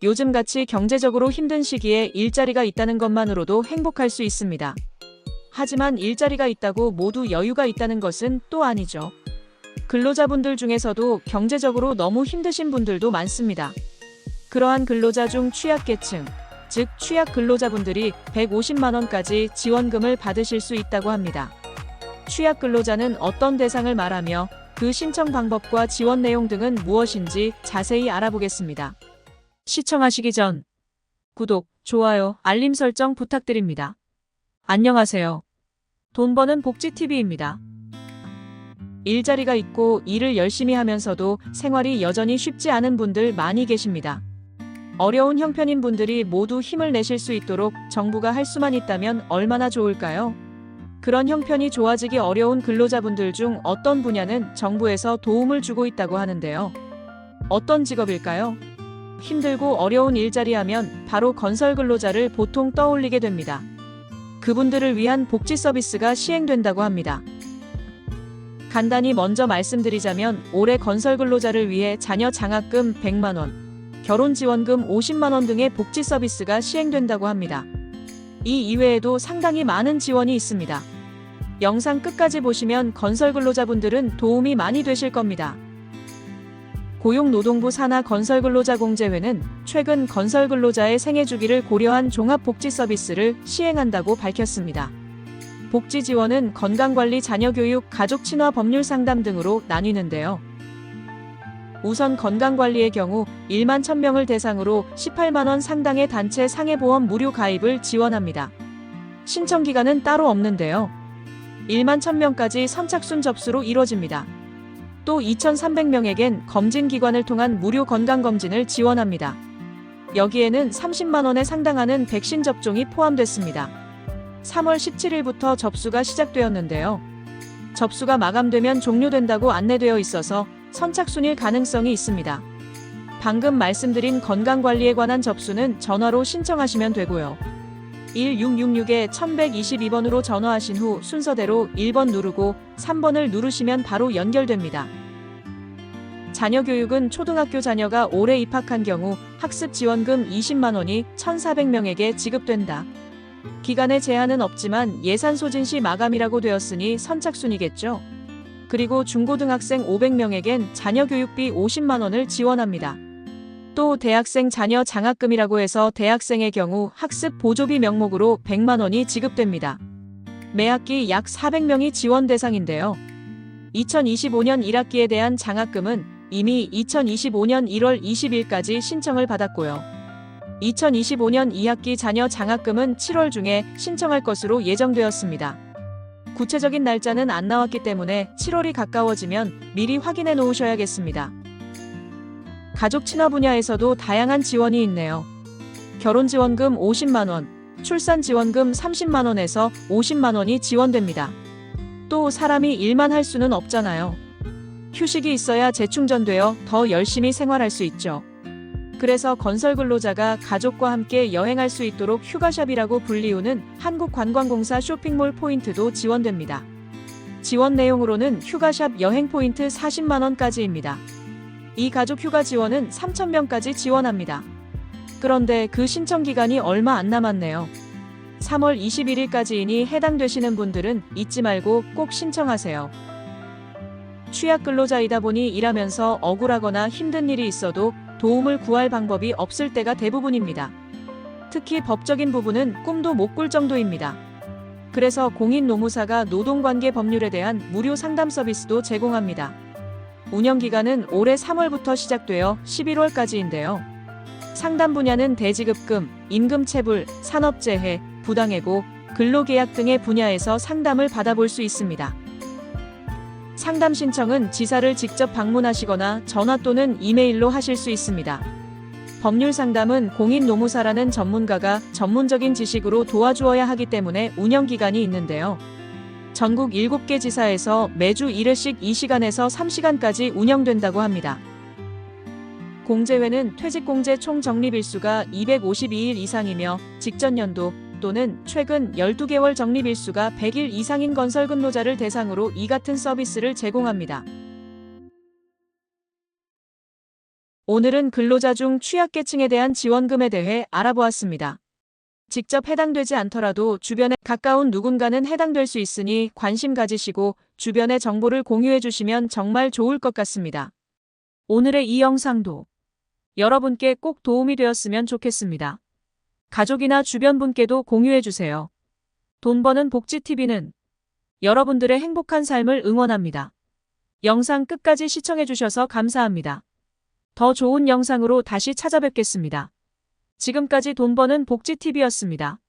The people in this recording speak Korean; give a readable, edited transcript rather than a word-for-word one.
요즘같이 경제적으로 힘든 시기에 일자리가 있다는 것만으로도 행복할 수 있습니다. 하지만 일자리가 있다고 모두 여유가 있다는 것은 또 아니죠. 근로자분들 중에서도 경제적으로 너무 힘드신 분들도 많습니다. 그러한 근로자 중 취약계층, 즉 취약 근로자분들이 150만 원까지 지원금을 받으실 수 있다고 합니다. 취약 근로자는 어떤 대상을 말하며 그 신청 방법과 지원 내용 등은 무엇인지 자세히 알아보겠습니다. 시청하시기 전 구독, 좋아요, 알림 설정 부탁드립니다. 안녕하세요. 돈 버는 복지TV입니다. 일자리가 있고 일을 열심히 하면서도 생활이 여전히 쉽지 않은 분들 많이 계십니다. 어려운 형편인 분들이 모두 힘을 내실 수 있도록 정부가 할 수만 있다면 얼마나 좋을까요? 그런 형편이 좋아지기 어려운 근로자분들 중 어떤 분야는 정부에서 도움을 주고 있다고 하는데요. 어떤 직업일까요? 힘들고 어려운 일자리 하면 바로 건설 근로자를 보통 떠올리게 됩니다. 그분들을 위한 복지 서비스가 시행된다고 합니다. 간단히 먼저 말씀드리자면 올해 건설 근로자를 위해 자녀 장학금 100만 원, 결혼 지원금 50만 원 등의 복지 서비스가 시행된다고 합니다. 이 이외에도 상당히 많은 지원이 있습니다. 영상 끝까지 보시면 건설 근로자분들은 도움이 많이 되실 겁니다. 고용노동부 산하건설근로자공제회는 최근 건설근로자의 생애주기를 고려한 종합복지 서비스를 시행한다고 밝혔습니다. 복지 지원은 건강관리, 자녀교육, 가족친화 법률 상담 등으로 나뉘는데요. 우선 건강관리의 경우 1만 1000명을 대상으로 18만 원 상당의 단체 상해보험 무료 가입을 지원합니다. 신청 기간은 따로 없는데요. 1만 1000명까지 선착순 접수로 이뤄집니다. 또 2300명에겐 검진기관을 통한 무료 건강검진을 지원합니다. 여기에는 30만 원에 상당하는 백신 접종이 포함됐습니다. 3월 17일부터 접수가 시작되었는데요. 접수가 마감되면 종료된다고 안내되어 있어서 선착순일 가능성이 있습니다. 방금 말씀드린 건강관리에 관한 접수는 전화로 신청하시면 되고요. 1666-1122번으로 전화하신 후 순서대로 1번 누르고 3번을 누르시면 바로 연결됩니다. 자녀 교육은 초등학교 자녀가 올해 입학한 경우 학습 지원금 20만 원이 1,400명에게 지급된다. 기간에 제한은 없지만 예산 소진 시 마감이라고 되었으니 선착순이겠죠. 그리고 중고등학생 500명에겐 자녀 교육비 50만 원을 지원합니다. 또 대학생 자녀 장학금이라고 해서 대학생의 경우 학습 보조비 명목으로 100만 원이 지급됩니다. 매학기 약 400명이 지원 대상인데요. 2025년 1학기에 대한 장학금은 이미 2025년 1월 20일까지 신청을 받았고요. 2025년 2학기 자녀 장학금은 7월 중에 신청할 것으로 예정되었습니다. 구체적인 날짜는 안 나왔기 때문에 7월이 가까워지면 미리 확인해 놓으셔야겠습니다. 가족 친화 분야에서도 다양한 지원이 있네요. 결혼 지원금 50만 원, 출산 지원금 30만 원에서 50만 원이 지원됩니다. 또 사람이 일만 할 수는 없잖아요. 휴식이 있어야 재충전되어 더 열심히 생활할 수 있죠. 그래서 건설 근로자가 가족과 함께 여행할 수 있도록 휴가샵이라고 불리우는 한국관광공사 쇼핑몰 포인트도 지원됩니다. 지원 내용으로는 휴가샵 여행 포인트 40만 원까지입니다. 이 가족 휴가 지원은 3,000명까지 지원합니다. 그런데 그 신청 기간이 얼마 안 남았네요. 3월 21일까지이니 해당되시는 분들은 잊지 말고 꼭 신청하세요. 취약 근로자이다 보니 일하면서 억울하거나 힘든 일이 있어도 도움을 구할 방법이 없을 때가 대부분입니다. 특히 법적인 부분은 꿈도 못 꿀 정도입니다. 그래서 공인노무사가 노동관계 법률에 대한 무료 상담 서비스도 제공합니다. 운영기간은 올해 3월부터 시작되어 11월까지인데요. 상담 분야는 대지급금, 임금체불, 산업재해, 부당해고, 근로계약 등의 분야에서 상담을 받아볼 수 있습니다. 상담 신청은 지사를 직접 방문하시거나 전화 또는 이메일로 하실 수 있습니다. 법률 상담은 공인노무사라는 전문가가 전문적인 지식으로 도와주어야 하기 때문에 운영기간이 있는데요. 전국 7개 지사에서 매주 1회씩 2시간에서 3시간까지 운영된다고 합니다. 공제회는 퇴직공제 총 적립일수가 252일 이상이며 직전 연도 또는 최근 12개월 적립일수가 100일 이상인 건설 근로자를 대상으로 이 같은 서비스를 제공합니다. 오늘은 근로자 중 취약계층에 대한 지원금에 대해 알아보았습니다. 직접 해당되지 않더라도 주변에 가까운 누군가는 해당될 수 있으니 관심 가지시고 주변에 정보를 공유해 주시면 정말 좋을 것 같습니다. 오늘의 이 영상도 여러분께 꼭 도움이 되었으면 좋겠습니다. 가족이나 주변 분께도 공유해 주세요. 돈 버는 복지TV는 여러분들의 행복한 삶을 응원합니다. 영상 끝까지 시청해 주셔서 감사합니다. 더 좋은 영상으로 다시 찾아뵙겠습니다. 지금까지 돈 버는 복지TV였습니다.